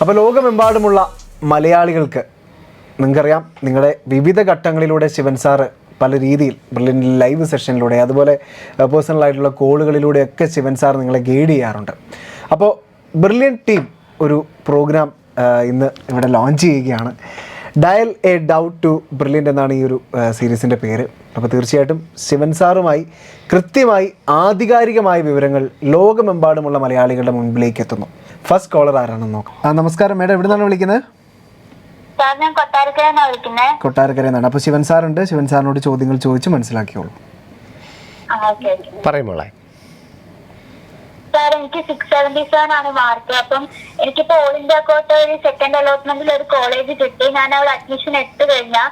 അപ്പോൾ ലോകമെമ്പാടുമുള്ള മലയാളികൾക്ക് നിങ്ങൾക്കറിയാം, നിങ്ങളുടെ വിവിധ ഘട്ടങ്ങളിലൂടെ ശിവൻ സാറ് പല രീതിയിൽ ബ്രില്യൻ്റ് ലൈവ് സെഷനിലൂടെ അതുപോലെ പേഴ്സണലായിട്ടുള്ള കോളുകളിലൂടെയൊക്കെ ശിവൻ സാർ നിങ്ങളെ ഗൈഡ് ചെയ്യാറുണ്ട്. അപ്പോൾ ബ്രില്യൻ്റ് ടീം ഒരു പ്രോഗ്രാം ഇന്ന് ഇവിടെ ലോഞ്ച് ചെയ്യുകയാണ്. Dial a doubt to Brilliant എന്നാണ് ഈ ഒരു സീരീസിൻ്റെ പേര്. അപ്പോൾ തീർച്ചയായിട്ടും ശിവൻ സാറുമായി കൃത്യമായി ആധികാരികമായ വിവരങ്ങൾ ലോകമെമ്പാടുമുള്ള മലയാളികളുടെ മുൻപിലേക്ക് എത്തുന്നു. ഫസ്റ്റ് കോളർ ആരാണെന്ന് നോക്കാം. നമസ്കാരം മാഡം, എവിടെ നിന്നാണ് വിളിക്കുന്നത്? കൊട്ടാരക്കരയിൽ നിന്നാണ്. അപ്പോൾ ശിവൻ സാറുണ്ട്, ശിവൻ സാറിനോട് ചോദ്യങ്ങൾ ചോദിച്ച് മനസ്സിലാക്കിയോളൂ. പറയുമോളെ. സാർ, എനിക്ക് 677 ആണ് മാർക്ക്. അപ്പം എനിക്കിപ്പോ ഓൾ ഇന്ത്യ കോട്ടയിൽ സെക്കൻഡ് അലോട്ട്മെന്റിൽ ഒരു കോളേജ് കിട്ടി. ഞാൻ അവിടെ അഡ്മിഷൻ എടുത്തു കഴിഞ്ഞാൽ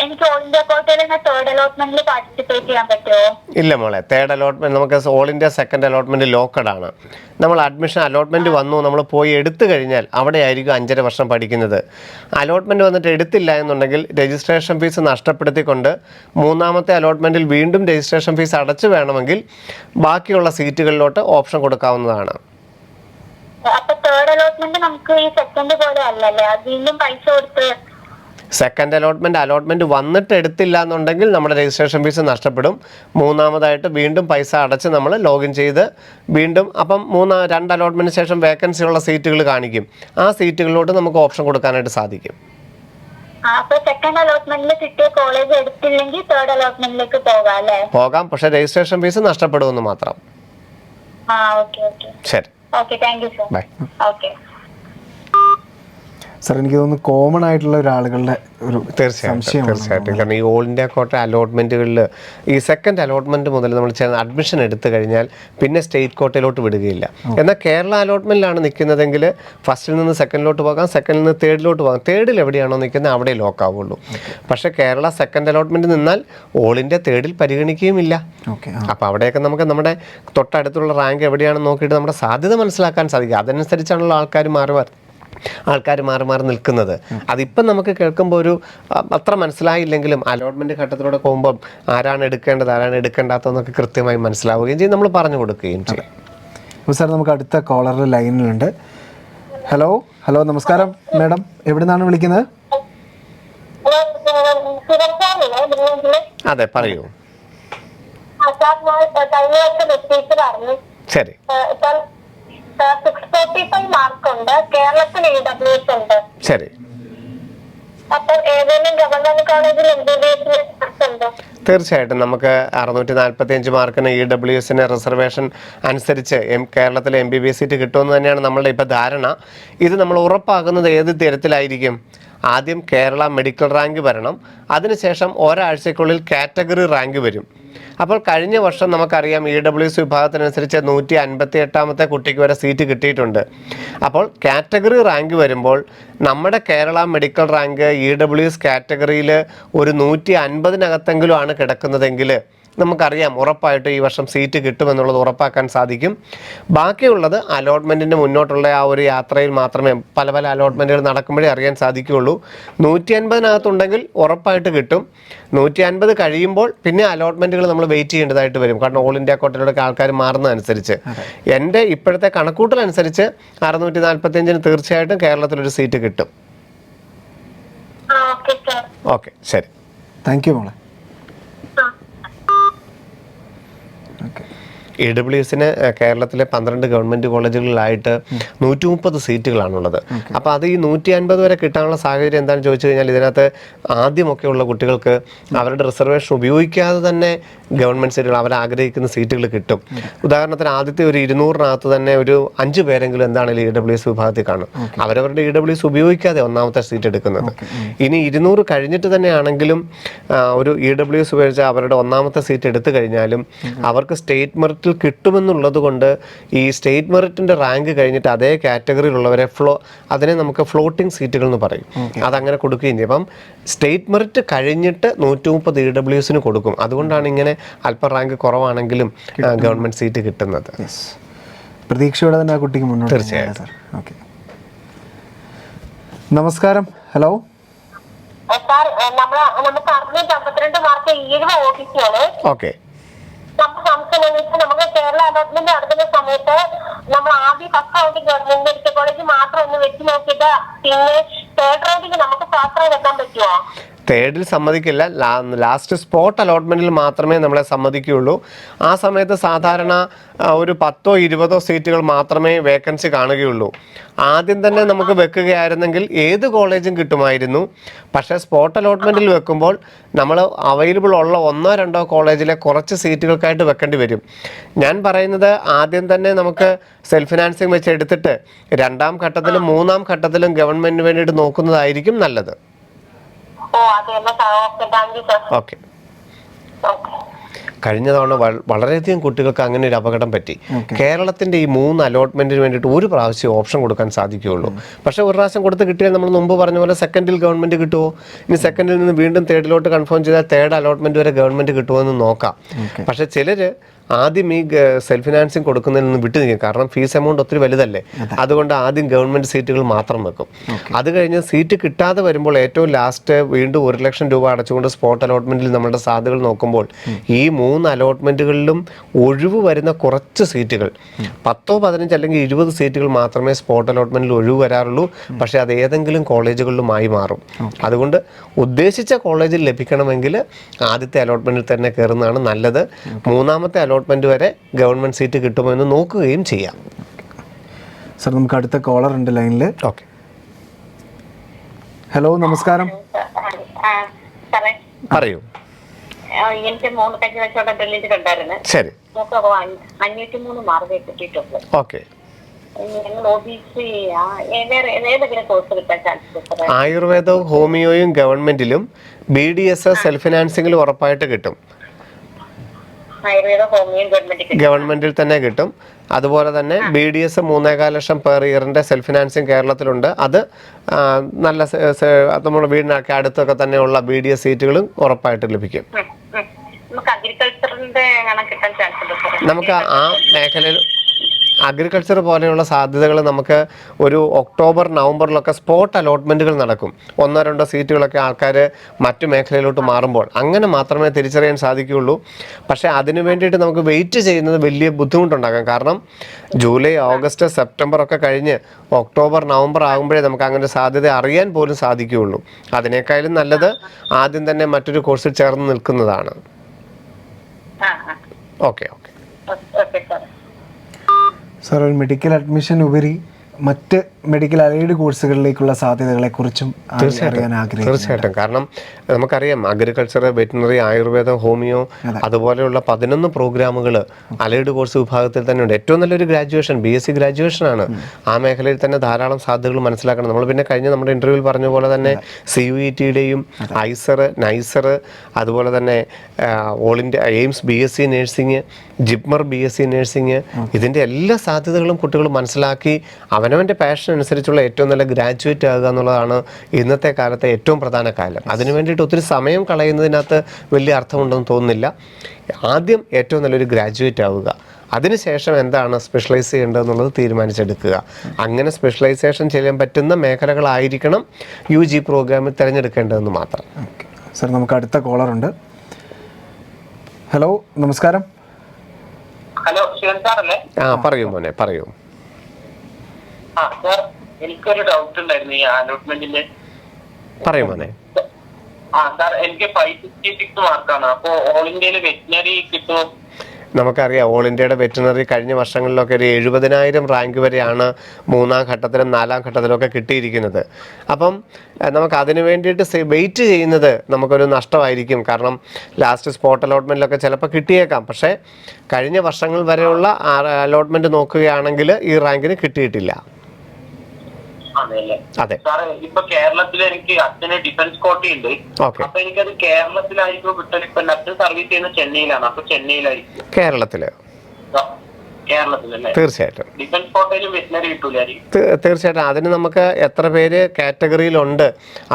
എനിക്ക് ഓൾ ഇന്ത്യ കോട്ടയിൽ തേർഡ് അലോട്ട്മെന്റിൽ പാർട്ടിസിപ്പേറ്റ് ചെയ്യാൻ പറ്റുമോ? ഇല്ല മോളെ, തേർഡ് അലോട്ട്മെന്റ് നമുക്ക് all India second allotment locked ആണ്. നമ്മൾ അഡ്മിഷൻ അലോട്ട്മെന്റ് വന്നു, നമ്മൾ പോയി എടുത്തു കഴിഞ്ഞാൽ അവിടെ ആയിരിക്കും 5.5 വർഷം പഠിക്കുന്നത്. അലോട്ട്മെന്റ് വന്നിട്ട് എടുത്തില്ല എന്നുണ്ടെങ്കിൽ രജിസ്ട്രേഷൻ ഫീസ് നഷ്ടപ്പെടുത്തിക്കൊണ്ട് മൂന്നാമത്തെ അലോട്ട്മെന്റിൽ വീണ്ടും രജിസ്ട്രേഷൻ ഫീസ് അടച്ചു വേണമെങ്കിൽ ബാക്കിയുള്ള സീറ്റുകളിലോട്ട് ഓപ്ഷൻ കൊടുക്കാവുന്നതാണ്. അപ്പൊ തേർഡ് അലോട്ട്മെന്റ് നമുക്ക് ഈ സെക്കൻഡ് പോലെ അല്ലല്ലേ, അത് വീണ്ടും പൈസ കൊടുത്ത്? സെക്കൻഡ് അലോട്ട്മെന്റ് വന്നിട്ട് എടുത്തില്ല എന്നുണ്ടെങ്കിൽ നമ്മുടെ രജിസ്ട്രേഷൻ ഫീസ് നഷ്ടപ്പെടും. മൂന്നാമതായിട്ട് വീണ്ടും പൈസ അടച്ച് നമ്മൾ ലോഗിൻ ചെയ്ത് വീണ്ടും അപ്പം 2 അലോട്ട്മെന്റിന് ശേഷം വേക്കൻസി ഉള്ള സീറ്റുകൾ കാണിക്കും. ആ സീറ്റുകളിലോട്ട് നമുക്ക് ഓപ്ഷൻ കൊടുക്കാനായിട്ട് സാധിക്കും. അപ്പൊ സെക്കൻഡ് അലോട്ട്മെന്റിൽ കിട്ടിയ കോളേജ് എടുത്തില്ലെങ്കിൽ തേർഡ് അലോട്ട്മെന്റിലേക്ക് പോകാം അല്ലേ? പോകാം, പക്ഷെ രജിസ്ട്രേഷൻ ഫീസ് നഷ്ടപ്പെടുമെന്ന് മാത്രം. ശരി, okay, thank you sir. Bye. Okay sir, എനിക്ക് തോന്നുന്നു കോമൺ ആയിട്ടുള്ള ഒരാളുകളുടെ ഒരു തീർച്ചയായിട്ടും. കാരണം ഈ ഓൾ ഇന്ത്യ കോട്ട അലോട്ട്മെന്റുകളിൽ ഈ സെക്കൻഡ് അലോട്ട്മെന്റ് മുതൽ നമ്മൾ അഡ്മിഷൻ എടുത്തു കഴിഞ്ഞാൽ പിന്നെ സ്റ്റേറ്റ് കോട്ടയിലോട്ട് വിടുകയില്ല. എന്നാൽ കേരള അലോട്ട്മെന്റിലാണ് നിൽക്കുന്നതെങ്കിൽ ഫസ്റ്റിൽ നിന്ന് സെക്കൻഡിലോട്ട് പോകാം, സെക്കൻഡിൽ നിന്ന് തേർഡിലോട്ട് പോകാം. തേർഡിൽ എവിടെയാണോ നിൽക്കുന്നത് അവിടെ ലോക്ക് ആവുള്ളൂ. പക്ഷേ കേരള സെക്കൻഡ് അലോട്ട്മെന്റ് നിന്നാൽ ഓൾ ഇന്ത്യ തേർഡിൽ പരിഗണിക്കുകയുമില്ല. അപ്പോൾ അവിടെയൊക്കെ നമുക്ക് നമ്മുടെ തൊട്ടടുത്തുള്ള റാങ്ക് എവിടെയാണെന്ന് നോക്കിയിട്ട് നമ്മുടെ സാധ്യത മനസ്സിലാക്കാൻ സാധിക്കും. അതനുസരിച്ചാണല്ലോ ആൾക്കാർ മാറി മാറി നിൽക്കുന്നത്. അതിപ്പം നമുക്ക് കേൾക്കുമ്പോൾ ഒരു അത്ര മനസ്സിലായില്ലെങ്കിലും അലോട്ട്മെന്റ് ഘട്ടത്തിലൂടെ പോകുമ്പോൾ ആരാണ് എടുക്കേണ്ടാത്തതെന്നൊക്കെ കൃത്യമായി മനസ്സിലാവുകയും ചെയ്യും, നമ്മൾ പറഞ്ഞു കൊടുക്കുകയും ചെയ്യും. അപ്പോൾ സാർ, നമുക്ക് അടുത്ത കോളർ ലൈനിലുണ്ട്. ഹലോ, നമസ്കാരം മാഡം, എവിടെ നിന്നാണ് വിളിക്കുന്നത്? അതെ, പറയൂ. ശരി, 645 മാർക്ക് ഉണ്ട്. കേരളത്തിൽ EWS ഉണ്ട്. ശരി. അപ്പോൾ ഏതെങ്കിലും ഗവൺമെന്റ് കോളേജിൽ MBBS ഉണ്ടോ? തീർച്ചയായിട്ടും നമുക്ക് 645 മാർക്കിന് EWS റിസർവേഷൻ അനുസരിച്ച് കേരളത്തിലെ MBBS സീറ്റ് കിട്ടുമെന്ന് തന്നെയാണ് നമ്മളുടെ ഇപ്പോൾ ധാരണ. ഇത് നമ്മൾ ഉറപ്പാക്കുന്നത് ഏത് തരത്തിലായിരിക്കും? ആദ്യം കേരള മെഡിക്കൽ റാങ്ക് വരണം, അതിനുശേഷം ഒരാഴ്ചക്കുള്ളിൽ കാറ്റഗറി റാങ്ക് വരും. അപ്പോൾ കഴിഞ്ഞ വർഷം നമുക്കറിയാം EWS വിഭാഗത്തിനനുസരിച്ച് 158ാമത്തെ കുട്ടിക്ക് വരെ സീറ്റ് കിട്ടിയിട്ടുണ്ട്. അപ്പോൾ കാറ്റഗറി റാങ്ക് വരുമ്പോൾ നമ്മുടെ കേരള മെഡിക്കൽ റാങ്ക് EWS കാറ്റഗറിയിൽ ഒരു 150-നകത്തെങ്കിലും ആണ് കിടക്കുന്നതെങ്കിൽ നമുക്കറിയാം ഉറപ്പായിട്ട് ഈ വർഷം സീറ്റ് കിട്ടുമെന്നുള്ളത് ഉറപ്പാക്കാൻ സാധിക്കും. ബാക്കിയുള്ളത് അലോട്ട്മെൻറ്റിൻ്റെ മുന്നോട്ടുള്ള ആ ഒരു യാത്രയിൽ മാത്രമേ പല അലോട്ട്മെൻറ്റുകൾ നടക്കുമ്പോഴേ അറിയാൻ സാധിക്കുകയുള്ളൂ. 150-നകത്തുണ്ടെങ്കിൽ ഉറപ്പായിട്ട് കിട്ടും. 150 കഴിയുമ്പോൾ പിന്നെ അലോട്ട്മെൻറ്റുകൾ നമ്മൾ വെയിറ്റ് ചെയ്യേണ്ടതായിട്ട് വരും. കാരണം ഓൾ ഇന്ത്യ കോട്ടയിലൂടെ ആൾക്കാർ മാറുന്നതനുസരിച്ച് എൻ്റെ ഇപ്പോഴത്തെ കണക്കൂട്ടലനുസരിച്ച് 645-ന് തീർച്ചയായിട്ടും കേരളത്തിലൊരു സീറ്റ് കിട്ടും. ഓക്കെ, ശരി, താങ്ക് യു മോളെ. EWSന് കേരളത്തിലെ 12 ഗവൺമെൻറ് കോളേജുകളിലായിട്ട് 130 സീറ്റുകളാണുള്ളത്. അപ്പോൾ അത് ഈ 150 വരെ കിട്ടാനുള്ള സാഹചര്യം എന്താണെന്ന് ചോദിച്ചു കഴിഞ്ഞാൽ ഇതിനകത്ത് ആദ്യമൊക്കെയുള്ള കുട്ടികൾക്ക് അവരുടെ റിസർവേഷൻ ഉപയോഗിക്കാതെ തന്നെ ഗവൺമെൻറ് സീറ്റുകൾ അവർ ആഗ്രഹിക്കുന്ന സീറ്റുകൾ കിട്ടും. ഉദാഹരണത്തിന് ആദ്യത്തെ ഒരു 200-നകത്ത് തന്നെ ഒരു 5 പേരെങ്കിലും എന്താണെങ്കിലും EWS വിഭാഗത്തിൽ കാണും. അവരവരുടെ EWS ഉപയോഗിക്കാതെ ഒന്നാമത്തെ സീറ്റ് എടുക്കുന്നത്. ഇനി 200 കഴിഞ്ഞിട്ട് തന്നെയാണെങ്കിലും ഒരു EWS ഉപയോഗിച്ച് അവരുടെ ഒന്നാമത്തെ സീറ്റ് എടുത്തു കഴിഞ്ഞാലും അവർക്ക് സ്റ്റേറ്റ് മെറിറ്റിൽ കിട്ടുമെന്നുള്ളത് കൊണ്ട് ഈ സ്റ്റേറ്റ് മെറിറ്റിന്റെ റാങ്ക് കഴിഞ്ഞിട്ട് അതേ കാറ്റഗറിയിലുള്ളവരെ അതിനെ നമുക്ക് ഫ്ലോട്ടിംഗ് സീറ്റുകൾ എന്ന് പറയും. അതങ്ങനെ കൊടുക്കുകയും ചെയ്യും. അപ്പം സ്റ്റേറ്റ് മെറിറ്റ് കഴിഞ്ഞിട്ട് 130 EWSന് കൊടുക്കും. അതുകൊണ്ടാണ് ഇങ്ങനെ അല്പ റാങ്ക് കുറവാണെങ്കിലും ഗവൺമെന്റ് സീറ്റ് കിട്ടുന്നത്. പ്രതീക്ഷയോടെ തന്നെ ആ കുട്ടിക്ക് മുന്നോട്ട്. തീർച്ചയായിട്ടും. ഓക്കെ, നമസ്കാരം. ഹലോ, നമുക്ക് 652 മാർക്ക് 7 OBC ആണ്. ഓക്കെ, നമ്മുടെ സംശയം എന്ന് വെച്ചാൽ നമുക്ക് കേരള അലോട്ട്മെന്റ് നടത്തുന്ന സമയത്ത് നമ്മൾ ആദ്യം ഫസ്റ്റ് റൗണ്ടിൽ ഗവൺമെന്റ് മെഡിക്കൽ കോളേജ് മാത്രം ഒന്ന് വെച്ച് നോക്കിയിട്ട് പിന്നെ തേർഡ് റൗണ്ടിൽ നമുക്ക് ഫാസ്റ്റ് റൗണ്ട് എത്താൻ പറ്റുമോ? തേർഡിൽ സമ്മതിക്കില്ല. ലാസ്റ്റ് സ്പോട്ട് അലോട്ട്മെൻറ്റിൽ മാത്രമേ നമ്മളെ സമ്മതിക്കുകയുള്ളൂ. ആ സമയത്ത് സാധാരണ ഒരു 10 or 20 സീറ്റുകൾ മാത്രമേ വേക്കൻസി കാണുകയുള്ളൂ. ആദ്യം തന്നെ നമുക്ക് വെക്കുകയായിരുന്നെങ്കിൽ ഏത് കോളേജും കിട്ടുമായിരുന്നു. പക്ഷേ സ്പോട്ട് അലോട്ട്മെൻറ്റിൽ വെക്കുമ്പോൾ നമ്മൾ അവൈലബിൾ ഉള്ള 1 or 2 കോളേജിലെ കുറച്ച് സീറ്റുകൾക്കായിട്ട് വെക്കേണ്ടി വരും. ഞാൻ പറയുന്നത് ആദ്യം തന്നെ നമുക്ക് സെൽഫ് ഫിനാൻസിങ് വെച്ച് എടുത്തിട്ട് 2ാം ഘട്ടത്തിലും 3ാം ഘട്ടത്തിലും ഗവൺമെൻറ്റിന് വേണ്ടിയിട്ട് നോക്കുന്നതായിരിക്കും നല്ലത്. ഓക്കെ. കഴിഞ്ഞ തവണ വളരെയധികം കുട്ടികൾക്ക് അങ്ങനെ ഒരു അപകടം പറ്റി. കേരളത്തിൻ്റെ ഈ 3 അലോട്ട്മെൻറ്റിന് വേണ്ടിയിട്ട് ഒരു പ്രാവശ്യം ഓപ്ഷൻ കൊടുക്കാൻ സാധിക്കുകയുള്ളൂ. പക്ഷേ ഒരു പ്രാവശ്യം കൊടുത്ത് കിട്ടിയാൽ നമ്മൾ മുമ്പ് പറഞ്ഞ പോലെ സെക്കൻഡിൽ ഗവൺമെൻറ് കിട്ടുമോ, ഇനി സെക്കൻഡിൽ നിന്ന് വീണ്ടും തേർഡിലോട്ട് കൺഫേം ചെയ്താൽ തേർഡ് അലോട്ട്മെൻറ്റ് വരെ ഗവൺമെൻറ് കിട്ടുമോ എന്ന് നോക്കാം. പക്ഷേ ചിലർ ആദ്യം ഈ സെൽഫ് ഫിനാൻസിങ് കൊടുക്കുന്നതിൽ നിന്ന് വിട്ടു നിൽക്കും. കാരണം ഫീസ് എമൗണ്ട് ഒത്തിരി വലുതല്ലേ. അതുകൊണ്ട് ആദ്യം ഗവൺമെൻറ് സീറ്റുകൾ മാത്രം വെക്കും. അത് കഴിഞ്ഞ് സീറ്റ് കിട്ടാതെ വരുമ്പോൾ ഏറ്റവും ലാസ്റ്റ് വീണ്ടും 1 ലക്ഷം രൂപ അടച്ചുകൊണ്ട് സ്പോട്ട് അലോട്ട്മെൻറ്റിൽ നമ്മുടെ സാധ്യതകൾ നോക്കുമ്പോൾ ഈ 3 അലോട്ട്മെൻറ്റുകളിലും ഒഴിവ് വരുന്ന കുറച്ച് സീറ്റുകൾ 10, 15 അല്ലെങ്കിൽ 20 സീറ്റുകൾ മാത്രമേ സ്പോട്ട് അലോട്ട്മെൻറ്റിൽ ഒഴിവ് വരാറുള്ളൂ. പക്ഷേ അത് ഏതെങ്കിലും കോളേജുകളിലുമായി മാറും. അതുകൊണ്ട് ഉദ്ദേശിച്ച കോളേജിൽ ലഭിക്കണമെങ്കിൽ ആദ്യത്തെ അലോട്ട്മെൻറ്റിൽ തന്നെ കയറുന്നതാണ് നല്ലത്. 3ാമത്തെ അലോട്ട്മെൻറ്റ് വരെ ഗവൺമെൻറ് സീറ്റ് കിട്ടുമോ എന്ന് നോക്കുകയും ചെയ്യാം. സർ, നമുക്ക് അടുത്ത കോളർ ഉണ്ട് ലൈനിൽ. ഓക്കെ. ഹലോ, നമസ്കാരം. പറയൂ. എനിക്ക് 3 കഴിഞ്ഞ വർഷം ബ്രില്യന്റ് ഉണ്ടായിരുന്നു. ശരി. 503 മാർക്ക് കിട്ടിയിട്ടുണ്ട്. ഓക്കെ. ആയുർവേദവും ഹോമിയോയും ഗവൺമെന്റിലും BDSS സെൽഫ് ഫിനാൻസിംഗിലും ഉറപ്പായിട്ട് കിട്ടും. ഗവൺമെന്റിൽ തന്നെ കിട്ടും. അതുപോലെ തന്നെ BDS 3.25 ലക്ഷം പെർ ഇയറിന്റെ സെൽഫ് ഫിനാൻസിങ് കേരളത്തിലുണ്ട്. അത് നല്ല നമ്മുടെ വീടിനൊക്കെ അടുത്തൊക്കെ തന്നെയുള്ള BDS സീറ്റുകളും ഉറപ്പായിട്ട് ലഭിക്കും. നമുക്ക് ആ മേഖലയിൽ അഗ്രികൾച്ചർ പോലെയുള്ള സാധ്യതകൾ നമുക്ക് ഒരു ഒക്ടോബർ, നവംബറിലൊക്കെ സ്പോട്ട് അലോട്ട്മെൻറ്റുകൾ നടക്കും. 1 or 2 സീറ്റുകളൊക്കെ ആൾക്കാർ മറ്റു മേഖലയിലോട്ട് മാറുമ്പോൾ അങ്ങനെ മാത്രമേ തിരിച്ചറിയാൻ സാധിക്കുകയുള്ളൂ. പക്ഷേ അതിനു വേണ്ടിയിട്ട് നമുക്ക് വെയിറ്റ് ചെയ്യുന്നത് വലിയ ബുദ്ധിമുട്ടുണ്ടാകാം. കാരണം ജൂലൈ, ഓഗസ്റ്റ്, സെപ്റ്റംബർ ഒക്കെ കഴിഞ്ഞ് ഒക്ടോബർ, നവംബർ ആകുമ്പോഴേ നമുക്ക് അങ്ങനെ സാധ്യത അറിയാൻ പോലും സാധിക്കുകയുള്ളൂ. അതിനേക്കാളും നല്ലത് ആദ്യം തന്നെ മറ്റൊരു കോഴ്സിൽ ചേർന്ന് നിൽക്കുന്നതാണ്. ഓക്കെ. സാർ, ഒരു മെഡിക്കൽ അഡ്മിഷൻ ഉപരി മറ്റ് മെഡിക്കൽ അലൈഡ് കോഴ്സുകളിലേക്കുള്ള സാധ്യതകളെക്കുറിച്ചും അറിയാൻ ആഗ്രഹിക്കുന്നു. തീർച്ചയായിട്ടും. കാരണം നമുക്കറിയാം അഗ്രികൾച്ചർ, വെറ്റിനറി, ആയുർവേദം, ഹോമിയോ അതുപോലെയുള്ള 11 പ്രോഗ്രാമുകൾ അലൈഡ് കോഴ്സ് വിഭാഗത്തിൽ തന്നെ ഉണ്ട്. ഏറ്റവും നല്ലൊരു ഗ്രാജുവേഷൻ BSc ഗ്രാജുവേഷനാണ്. ആ മേഖലയിൽ തന്നെ ധാരാളം സാധ്യതകൾ മനസ്സിലാക്കണം. നമ്മൾ പിന്നെ കഴിഞ്ഞ നമ്മുടെ ഇൻ്റർവ്യൂവിൽ പറഞ്ഞ പോലെ തന്നെ CUET-യുടെയും ഐസർ, നൈസർ, അതുപോലെ തന്നെ all India AIIMS BSc nursing, JIPMER BSc nursing, ഇതിൻ്റെ എല്ലാ സാധ്യതകളും കുട്ടികൾ മനസ്സിലാക്കി അവനവൻ്റെ പാഷൻ അനുസരിച്ചുള്ള ഏറ്റവും നല്ല ഗ്രാജുവേറ്റ് ആകുക എന്നുള്ളതാണ് ഇന്നത്തെ കാലത്തെ ഏറ്റവും പ്രധാന കാര്യം. അതിനു വേണ്ടിയിട്ട് ഒത്തിരി സമയം കളയുന്നതിനകത്ത് വലിയ അർത്ഥമുണ്ടെന്ന് തോന്നുന്നില്ല. ആദ്യം ഏറ്റവും നല്ലൊരു ഗ്രാജുവേറ്റ് ആവുക, അതിനുശേഷം എന്താണ് സ്പെഷ്യലൈസ് ചെയ്യേണ്ടതെന്നുള്ളത് തീരുമാനിച്ചെടുക്കുക. അങ്ങനെ സ്പെഷ്യലൈസേഷൻ ചെയ്യാൻ പറ്റുന്ന മേഖലകളായിരിക്കണം UG പ്രോഗ്രാമിൽ തിരഞ്ഞെടുക്കേണ്ടതെന്ന് മാത്രം. സർ, നമുക്ക് അടുത്ത കോളറുണ്ട്. ഹലോ, നമസ്കാരം. ഹലോ, ശിവൻ സാറല്ലേ? പറയൂ മോനെ, പറയൂ. സാർ, എനിക്കൊരു ഡൗട്ട് ഉണ്ടായിരുന്നു ഈ അലോട്ട്മെന്റിന്റെ. പറയൂ മോനെ. സാർ, എനിക്ക് 556 മാർക്കാണ്. അപ്പോ ഓൾ ഇന്ത്യയിൽ വെറ്റിനറി കിട്ടുമോ? നമുക്കറിയാം ഓൾ ഇന്ത്യയുടെ വെറ്റിനറി കഴിഞ്ഞ വർഷങ്ങളിലൊക്കെ ഒരു 70,000 റാങ്ക് വരെയാണ് 3ാം ഘട്ടത്തിലും 4ാം ഘട്ടത്തിലും ഒക്കെ കിട്ടിയിരിക്കുന്നത്. അപ്പം നമുക്ക് അതിന് വേണ്ടിയിട്ട് വെയിറ്റ് ചെയ്യുന്നത് നമുക്കൊരു നഷ്ടമായിരിക്കും. കാരണം ലാസ്റ്റ് സ്പോട്ട് അലോട്ട്മെൻറ്റിലൊക്കെ ചിലപ്പോൾ കിട്ടിയേക്കാം. പക്ഷേ കഴിഞ്ഞ വർഷങ്ങൾ വരെയുള്ള അലോട്ട്മെൻറ്റ് നോക്കുകയാണെങ്കിൽ ഈ റാങ്കിന് കിട്ടിയിട്ടില്ല. അതെ. സാറേ, ഇപ്പൊ കേരളത്തിൽ എനിക്ക് അച്ഛന് ഡിഫൻസ് കോട്ടയുണ്ട്. അപ്പൊ എനിക്കത് കേരളത്തിലായിരിക്കും കിട്ടുന്നത്. ഇപ്പൊ അച്ഛൻ സർവീസ് ചെയ്യുന്ന ചെന്നൈയിലാണ്. അപ്പൊ ചെന്നൈയിലായിരിക്കും. കേരളത്തിലല്ലേ? തീർച്ചയായിട്ടും ഡിഫൻസ് കോട്ടയിലും വെറ്റിനറി കിട്ടൂലായിരിക്കും. തീർച്ചയായിട്ടും. അതിന് നമുക്ക് എത്ര പേര് കാറ്റഗറിയിലുണ്ട്,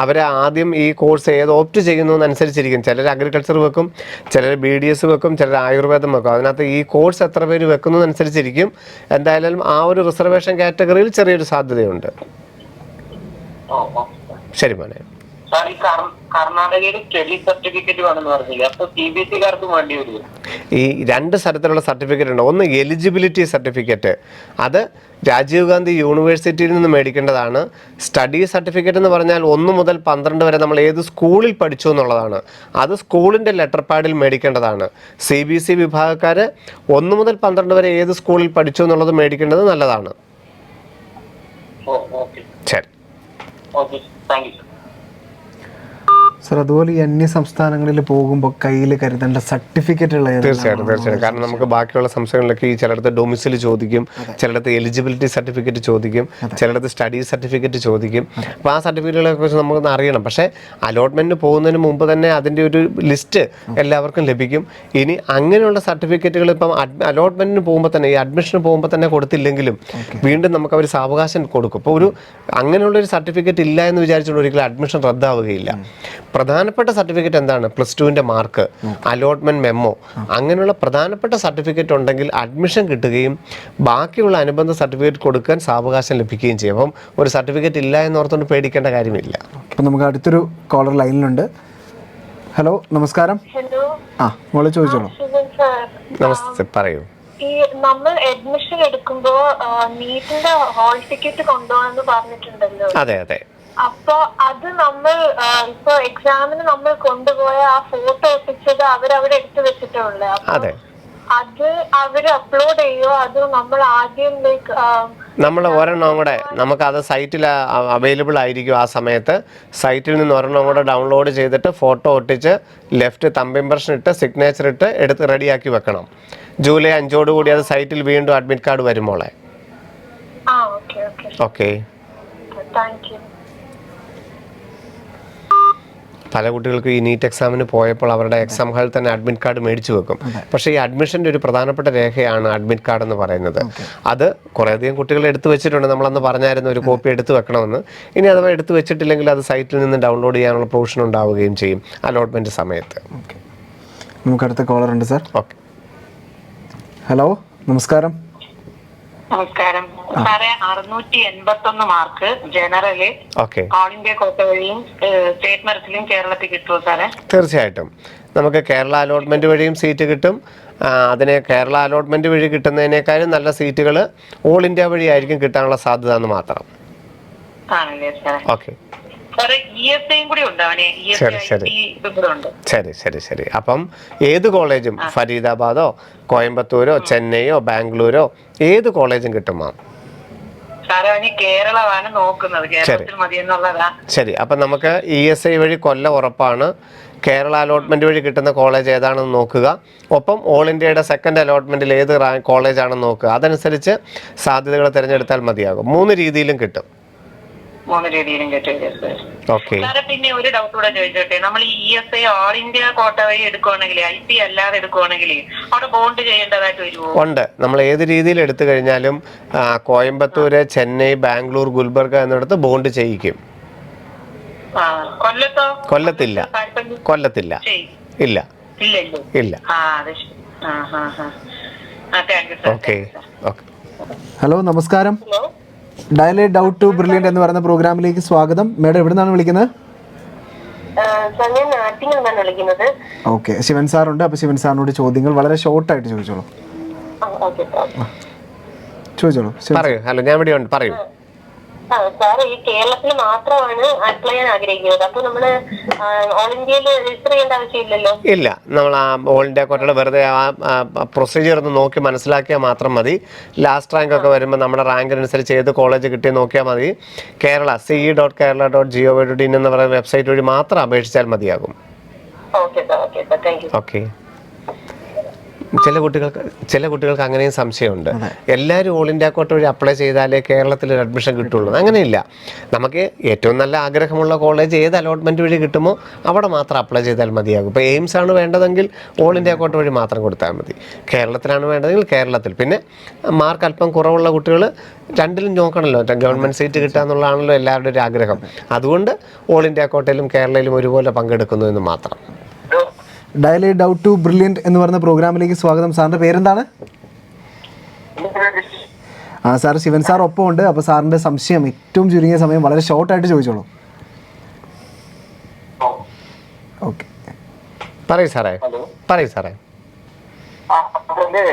അവരെ ആദ്യം ഈ കോഴ്സ് ഏത് ഓപ്റ്റ് ചെയ്യുന്നതനുസരിച്ചിരിക്കും. ചിലർ അഗ്രികൾച്ചർ വെക്കും, ചിലർ BDS വെക്കും, ചിലർ ആയുർവേദം വെക്കും. അതിനകത്ത് ഈ കോഴ്സ് എത്ര പേര് വെക്കുന്നതനുസരിച്ചിരിക്കും. എന്തായാലും ആ ഒരു റിസർവേഷൻ കാറ്റഗറിയിൽ ചെറിയൊരു സാധ്യതയുണ്ട്. ശരി മോനെ. സാർ ഈ കർണാടകയിൽ സ്റ്റഡി സർട്ടിഫിക്കറ്റ് വേണമെന്ന് പറഞ്ഞില്ല, അപ്പൊ CBSE-കാർക്കും വേണ്ടി വരും? ഈ രണ്ട് തരത്തിലുള്ള സർട്ടിഫിക്കറ്റ് ഉണ്ട്. ഒന്ന് എലിജിബിലിറ്റി സർട്ടിഫിക്കറ്റ്, അത് രാജീവ് ഗാന്ധി യൂണിവേഴ്സിറ്റിയിൽ നിന്ന് മേടിക്കേണ്ടതാണ്. സ്റ്റഡി സർട്ടിഫിക്കറ്റ് എന്ന് പറഞ്ഞാൽ 1 മുതൽ 12 വരെ നമ്മൾ ഏത് സ്കൂളിൽ പഠിച്ചു എന്നുള്ളതാണ്. അത് സ്കൂളിൻ്റെ ലെറ്റർ പാഡിൽ മേടിക്കേണ്ടതാണ്. CBSE വിഭാഗക്കാർ 1 മുതൽ 12 വരെ ഏത് സ്കൂളിൽ പഠിച്ചു എന്നുള്ളത് മേടിക്കേണ്ടത് നല്ലതാണ്. ശരി, ഓക്കെ, താങ്ക് യു. സർ, അതുപോലെ ഈ അന്യ സംസ്ഥാനങ്ങളിൽ പോകുമ്പോൾ കയ്യിൽ കരുതേണ്ട സർട്ടിഫിക്കറ്റുകൾ തീർച്ചയായിട്ടും. കാരണം നമുക്ക് ബാക്കിയുള്ള സംസ്ഥാനങ്ങളിലൊക്കെ ഈ ചിലടത്ത് ഡൊമിസിൽ ചോദിക്കും, ചിലടത്ത് എലിജിബിലിറ്റി സർട്ടിഫിക്കറ്റ് ചോദിക്കും, ചിലടത്ത് സ്റ്റഡി സർട്ടിഫിക്കറ്റ് ചോദിക്കും. അപ്പോൾ ആ സർട്ടിഫിക്കറ്റുകളെ കുറിച്ച് നമുക്കൊന്ന് അറിയണം. പക്ഷേ അലോട്ട്മെൻറ്റിന് പോകുന്നതിന് മുമ്പ് തന്നെ അതിൻ്റെ ഒരു ലിസ്റ്റ് എല്ലാവർക്കും ലഭിക്കും. ഇനി അങ്ങനെയുള്ള സർട്ടിഫിക്കറ്റുകൾ ഇപ്പം അലോട്ട്മെൻറ്റിന് പോകുമ്പോൾ തന്നെ, ഈ അഡ്മിഷന് പോകുമ്പോൾ തന്നെ കൊടുത്തില്ലെങ്കിലും വീണ്ടും നമുക്ക് അവർ സാവകാശം കൊടുക്കും. അപ്പോൾ അങ്ങനെയുള്ളൊരു സർട്ടിഫിക്കറ്റ് ഇല്ല എന്ന് വിചാരിച്ചുകൊണ്ട് ഒരിക്കലും അഡ്മിഷൻ റദ്ദാവുകയില്ല. പ്രധാനപ്പെട്ട സർട്ടിഫിക്കറ്റ് എന്താണ്? +2ൻ്റെ മാർക്ക്, അലോട്ട്മെന്റ് മെമ്മോ, അങ്ങനെയുള്ള പ്രധാനപ്പെട്ട സർട്ടിഫിക്കറ്റ് ഉണ്ടെങ്കിൽ അഡ്മിഷൻ കിട്ടുകയും ബാക്കിയുള്ള അനുബന്ധ സർട്ടിഫിക്കറ്റ് കൊടുക്കാൻ സാവകാശം ലഭിക്കുകയും ചെയ്യും. അപ്പം ഒരു സർട്ടിഫിക്കറ്റ് ഇല്ല എന്നോർത്തുകൊണ്ട് പേടിക്കേണ്ട കാര്യമില്ല. അപ്പം നമുക്ക് അടുത്തൊരു കോളർ ലൈനിലുണ്ട്. ഹലോ, നമസ്കാരം. മോളെ ചോദിച്ചോളൂ. നമസ്തേ, പറയൂ. ഈ നമ്മൾ അഡ്മിഷൻ എടുക്കുമ്പോ നീറ്റിന്റെ ഹോൾ ടിക്കറ്റ് കൊണ്ടുപോകാന്ന് പറഞ്ഞിട്ടുണ്ടല്ലോ. അതെ അതെ. അപ്പൊ അത് നമ്മൾ ഇപ്പൊ എക്സാമിന് നമ്മൾ കൊണ്ടുപോയ ആ ഫോട്ടോ ഒട്ടിച്ചത് അവരവിടെ എടുത്തു വെച്ചിട്ടുള്ളേ. അതെ. അത് അവര് അപ്ലോഡ് ചെയ്യോ അതോ നമ്മൾ ആദ്യം നമ്മൾ ഒരെണ്ണം കൂടെ നമുക്കത് സൈറ്റിൽ അവൈലബിൾ ആയിരിക്കും. ആ സമയത്ത് സൈറ്റിൽ നിന്ന് ഒരെണ്ണം കൂടെ ഡൗൺലോഡ് ചെയ്തിട്ട് ഫോട്ടോ ഒട്ടിച്ച് ലെഫ്റ്റ് തമ്പ് ഇംപ്രഷൻ ഇട്ട് സിഗ്നേച്ചർ ഇട്ട് എടുത്ത് റെഡിയാക്കി വെക്കണം. ജൂലൈ 5 കൂടി അത് സൈറ്റിൽ വീണ്ടും അഡ്മിറ്റ് കാർഡ് വരുമോളെ. Okay, thank you. പല കുട്ടികൾക്കും ഈ നീറ്റ് എക്സാമിന് പോയപ്പോൾ അവരുടെ എക്സാം ഹാളിൽ തന്നെ അഡ്മിറ്റ് കാർഡ് മേടിച്ചു വെക്കും. പക്ഷേ ഈ അഡ്മിഷൻ്റെ ഒരു പ്രധാനപ്പെട്ട രേഖയാണ് അഡ്മിറ്റ് കാർഡ് എന്ന് പറയുന്നത്. അത് കുറേയധികം കുട്ടികൾ എടുത്തു വെച്ചിട്ടുണ്ട്. നമ്മളന്ന് പറഞ്ഞായിരുന്നു ഒരു കോപ്പി എടുത്തു വെക്കണമെന്ന്. ഇനി അഥവാ എടുത്തു വെച്ചിട്ടില്ലെങ്കിൽ അത് സൈറ്റിൽ നിന്ന് ഡൗൺലോഡ് ചെയ്യാനുള്ള പ്രൊവിഷൻ ഉണ്ടാവുകയും ചെയ്യും അലോട്ട്മെൻറ്റ് സമയത്ത്. നമുക്ക് അടുത്ത കോളർ ഉണ്ട് സാർ. ഓക്കെ, ഹലോ, നമസ്കാരം. നമസ്കാരം സാറേ. 681 മാർക്ക് ജനറല് ഓൾ ഇന്ത്യ കോട്ട വഴിയും സ്റ്റേറ്റ് മെറിറ്റിലും കേരളത്തിൽ കിട്ടുമോ സാറേ? തീർച്ചയായിട്ടും. നമുക്ക് കേരള അലോട്ട്മെന്റ് വഴിയും സീറ്റ് കിട്ടും. അതിനെ കേരള അലോട്ട്മെന്റ് വഴി കിട്ടുന്നതിനേക്കാളും നല്ല സീറ്റുകൾ ഓൾ ഇന്ത്യ വഴി ആയിരിക്കും കിട്ടാനുള്ള സാധ്യത എന്ന് മാത്രം. ആണല്ലേ സാറേ? ഓക്കെ, ശരി. അപ്പം ഏത് കോളേജും ഫരീദാബാദോ കോയമ്പത്തൂരോ ചെന്നൈയോ ബാംഗ്ലൂരോ ഏത് കോളേജും കിട്ടും മാം. കേരളമാണ് നോക്കുന്നത്. ശരി, അപ്പം നമുക്ക് ESI വഴി കൊല്ലം ഉറപ്പാണ്. കേരള അലോട്ട്മെന്റ് വഴി കിട്ടുന്ന കോളേജ് ഏതാണെന്ന് നോക്കുക. ഒപ്പം ഓൾ ഇന്ത്യയുടെ സെക്കൻഡ് അലോട്ട്മെന്റിൽ ഏത് കോളേജാണെന്ന് നോക്കുക. അതനുസരിച്ച് സാധ്യതകൾ തിരഞ്ഞെടുത്താൽ മതിയാകും. 3 രീതിയിലും കിട്ടും. 3 രീതിയിലും കിട്ടും. പിന്നെ ഒരു ഡൗട്ട് കൂടെ ചോദിച്ചോട്ടെ. നമ്മൾ ESI ഓൾ ഇന്ത്യ കോട്ട വഴി എടുക്കുവാണെങ്കിൽ, IP അല്ലാതെ എടുക്കുവാണെങ്കിൽ അവിടെ ബോണ്ട് ചെയ്യേണ്ടതായിട്ട് വരുമോ? ഉണ്ട്. നമ്മൾ ഏത് രീതിയിൽ എടുത്തു കഴിഞ്ഞാലും കോയമ്പത്തൂര്, ചെന്നൈ, ബാംഗ്ലൂർ, ഗുൽബർഗ എന്നിടത്ത് ബോണ്ട് ചെയ്യിക്കും. കൊല്ലത്തില്ല. ഇല്ല. ഓക്കെ. ഹലോ, നമസ്കാരം. ഡയൽ ഡൗട്ട് ടു ബ്രില്യൻറ്റ് എന്ന് പറയുന്ന പ്രോഗ്രാമിലേക്ക് സ്വാഗതം. മേഡം എവിടെ നിന്നാണ് വിളിക്കുന്നത്? ഓക്കെ, ശിവൻ സാറുണ്ട്. അപ്പോൾ ശിവൻ സാറിനോട് ചോദ്യങ്ങൾ വളരെ ഷോർട്ടായിട്ട് ചോദിച്ചോളൂ. പറയൂ. ഹലോ, ഞാൻ ഇവിടെ ഉണ്ട്, പറയൂ. സാർ, ഈ കേരളത്തിൽ മാത്രമാണ് അപ്ലൈ ചെയ്യാൻ ആഗ്രഹിക്കുന്നത്. അപ്പൊ നമ്മള് ഓൾ ഇന്ത്യയിൽ രജിസ്റ്റർ ചെയ്യേണ്ട ആവശ്യമില്ലല്ലോ? ഇല്ല, നമ്മൾ ആ ഓൾ ഇന്ത്യ കോട്ടയുടെ വെറുതെ ആ പ്രൊസീജിയർ ഒന്ന് നോക്കി മനസ്സിലാക്കിയാൽ മാത്രം മതി. ലാസ്റ്റ് റാങ്ക് ഒക്കെ വരുമ്പോൾ നമ്മുടെ റാങ്കിനനുസരിച്ച് ഏത് കോളേജ് കിട്ടിയെന്ന് നോക്കിയാൽ മതി. കേരള ce.kerala.gov.in എന്ന് പറയുന്ന വെബ്സൈറ്റ് വഴി മാത്രം അപേക്ഷിച്ചാൽ മതിയാകും. ഓക്കെ. ചില കുട്ടികൾക്ക് അങ്ങനെയും സംശയമുണ്ട്. എല്ലാവരും ഓൾ ഇന്ത്യ കോട്ട വഴി അപ്ലൈ ചെയ്താലേ കേരളത്തിൽ ഒരു അഡ്മിഷൻ കിട്ടുള്ളൂ. അങ്ങനെയില്ല. നമുക്ക് ഏറ്റവും നല്ല ആഗ്രഹമുള്ള കോളേജ് ഏത് അലോട്ട്മെൻറ്റ് വഴി കിട്ടുമോ അവിടെ മാത്രം അപ്ലൈ ചെയ്താൽ മതിയാകും. ഇപ്പോൾ എയിംസ് ആണ് വേണ്ടതെങ്കിൽ ഓൾ ഇന്ത്യ കോട്ട വഴി മാത്രം കൊടുത്താൽ മതി. കേരളത്തിലാണ് വേണ്ടതെങ്കിൽ കേരളത്തിൽ. പിന്നെ മാർക്ക് അല്പം കുറവുള്ള കുട്ടികൾ രണ്ടിലും നോക്കണമല്ലോ. ഗവൺമെൻറ് സീറ്റ് കിട്ടുക എന്നുള്ളതാണല്ലോ എല്ലാവരുടെ ഒരു ആഗ്രഹം. അതുകൊണ്ട് ഓൾ ഇന്ത്യ കോട്ടയിലും കേരളയിലും ഒരുപോലെ പങ്കെടുക്കുന്നു എന്ന് മാത്രം. ഡയൽ ഡൗട്ട് ടു ബ്രില്യൻറ്റ് എന്ന് പറയുന്ന പ്രോഗ്രാമിലേക്ക് സ്വാഗതം. സാറിൻ്റെ പേരെന്താണ്? സാർ, ശിവൻ സാർ ഒപ്പം ഉണ്ട്. അപ്പോൾ സാറിൻ്റെ സംശയം ഏറ്റവും ചുരുങ്ങിയ സമയം വളരെ ഷോർട്ടായിട്ട് ചോദിച്ചോളൂ. പറയൂ സാറേ. ഹലോ. പറയൂ സാറേ. അതിന്റെ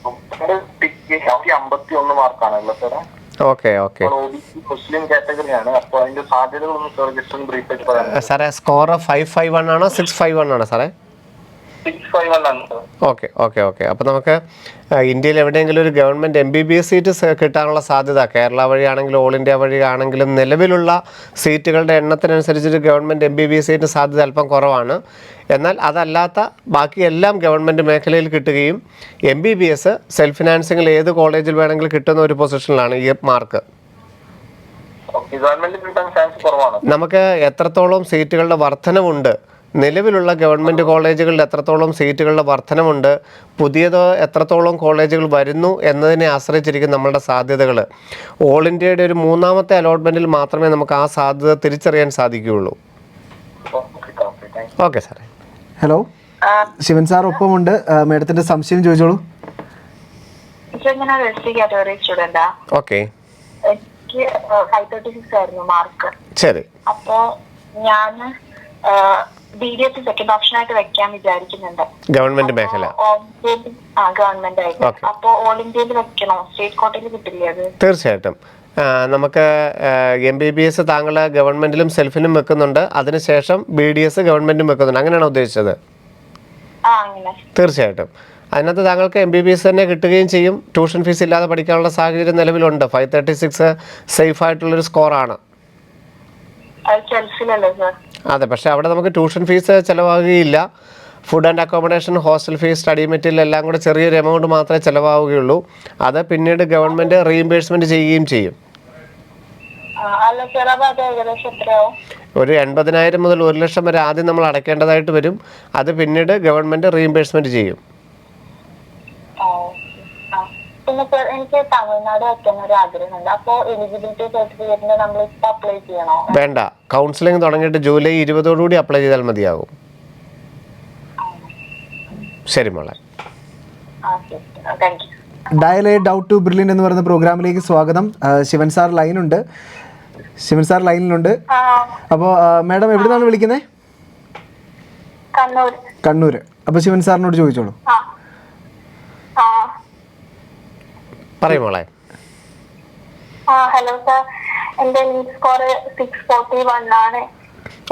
51 മാർക്കാണല്ലോ സാറേ. ഓക്കെ ഓക്കെ മുസ്ലിം കാറ്റഗറിയാണ്. അപ്പോൾ അതിന്റെ സാധ്യതകളൊന്നും സാർ ജസ്റ്റ് ഒന്ന് ബ്രീഫ് ആയിട്ട് പറയാം. സാറേ സ്കോർ 551 ആണോ 651 ആണോ സാറേ? 651 ആണ് സാർ. Okay okay okay. അപ്പോൾ നമുക്ക് ഇന്ത്യയിൽ എവിടെയെങ്കിലും ഒരു ഗവൺമെൻറ് MBBS സീറ്റ് കിട്ടാനുള്ള സാധ്യത കേരള വഴിയാണെങ്കിലും ഓൾ ഇന്ത്യ വഴി ആണെങ്കിലും നിലവിലുള്ള സീറ്റുകളുടെ എണ്ണത്തിനനുസരിച്ചൊരു ഗവൺമെൻറ് MBBS സീറ്റിന് സാധ്യത അല്പം കുറവാണ്. എന്നാൽ അതല്ലാത്ത ബാക്കി എല്ലാം ഗവൺമെൻറ് മേഖലയിൽ കിട്ടുകയും MBBS സെൽഫ് ഫിനാൻസിങ്ങിൽ ഏത് കോളേജിൽ വേണമെങ്കിലും കിട്ടുന്ന ഒരു പൊസിഷനിലാണ് ഈ മാർക്ക്. ഗവൺമെന്റ് കിട്ടാൻ ചാൻസ് കുറവാണ്. നമുക്ക് എത്രത്തോളം സീറ്റുകളുടെ വർധനവുണ്ട്, നിലവിലുള്ള ഗവൺമെൻറ് കോളേജുകളിൽ എത്രത്തോളം സീറ്റുകളുടെ വർധനമുണ്ട്, പുതിയത് എത്രത്തോളം കോളേജുകൾ വരുന്നു എന്നതിനെ ആശ്രയിച്ചിരിക്കും നമ്മളുടെ സാധ്യതകൾ. ഓൾ ഇന്ത്യയുടെ ഒരു 3ാമത്തെ അലോട്ട്മെൻറ്റിൽ മാത്രമേ നമുക്ക് ആ സാധ്യത തിരിച്ചറിയാൻ സാധിക്കുകയുള്ളൂ. ഓക്കെ സാറേ. ഹലോ, ശിവൻ സാർ ഒപ്പമുണ്ട്. മേഡത്തിന്റെ സംശയം ചോദിച്ചോളൂ. ഓക്കെ. എനിക്ക് 536 ആയിരുന്നു മാർക്ക്. ശരി. അപ്പോ ഞാൻ BDS സെക്കൻഡ് ഓപ്ഷൻ ആയിട്ട് വെക്കാൻ വിചാരിക്കുന്നുണ്ട്. ഗവൺമെന്റ് മേഖല ഗവൺമെന്റ് ആയിട്ട്. അപ്പൊ ഓൾ ഇന്ത്യയിൽ വെക്കണോ? സ്റ്റേറ്റ് കോട്ടയിൽ കിട്ടില്ലേ അത്? തീർച്ചയായിട്ടും. നമുക്ക് MBBS താങ്കൾ ഗവൺമെന്റിലും സെൽഫിനും വെക്കുന്നുണ്ട്, അതിനുശേഷം BDS ഗവൺമെന്റും വെക്കുന്നുണ്ട്, അങ്ങനെയാണോ ഉദ്ദേശിച്ചത്? തീർച്ചയായിട്ടും. അതിനകത്ത് താങ്കൾക്ക് MBBS തന്നെ കിട്ടുകയും ചെയ്യും. ട്യൂഷൻ ഫീസ് ഇല്ലാതെ പഠിക്കാനുള്ള സാഹചര്യം നിലവിലുണ്ട്. 536 സേഫ് ആയിട്ടുള്ളൊരു സ്കോറാണ്. അതെ, പക്ഷേ അവിടെ നമുക്ക് ട്യൂഷൻ ഫീസ് ചിലവാകുകയില്ല. Food and accommodation, hostel fees, study material എല്ലാം കൂടെ ചെറിയൊരു എമൗണ്ട് മാത്രമേ ചിലവാവുകയുള്ളൂ. അത് പിന്നീട് ഗവൺമെൻറ് റീഇംബേഴ്സ്മെൻറ്റ് ചെയ്യുകയും ചെയ്യും. ഒരു 80,000 മുതൽ 1 ലക്ഷം വരെ ആദ്യം നമ്മൾ അടയ്ക്കേണ്ടതായിട്ട് വരും. അത് പിന്നീട് ഗവൺമെൻറ് റീഇംബേഴ്സ്മെൻറ്റ് ചെയ്യും. പിന്നെ സർ, എനിക്ക് തമിഴ്നാട് വെക്കാൻ ഒരു ആഗ്രഹമുണ്ട്. അപ്പോൾ എലിജിബിലിറ്റി സർട്ടിഫിക്കറ്റിന് നമ്മൾ ഇപ്പോൾ അപ്ലൈ ചെയ്യണോ? വേണ്ട, കൗൺസിലിംഗ് തുടങ്ങിയിട്ട് ജൂലൈ 20 അപ്ലൈ ചെയ്താൽ മതിയാകും. ശരി മോളെ. Dial a doubt to Brilliant എന്ന് പറയുന്ന പ്രോഗ്രാമിലേക്ക് സ്വാഗതം. ശിവൻ സാർ ലൈനുണ്ട്. ശിവൻ സാർ ലൈനിലുണ്ട്. അപ്പോൾ മാഡം എവിടെ നിന്നാണ് വിളിക്കുന്നത്? കണ്ണൂർ. അപ്പോൾ ശിവൻ സാറിനോട് ചോദിച്ചോളൂ. പറയും മോളെ. ഹലോ സാർ, എന്റെ സ്കോർ 641 ആണ്.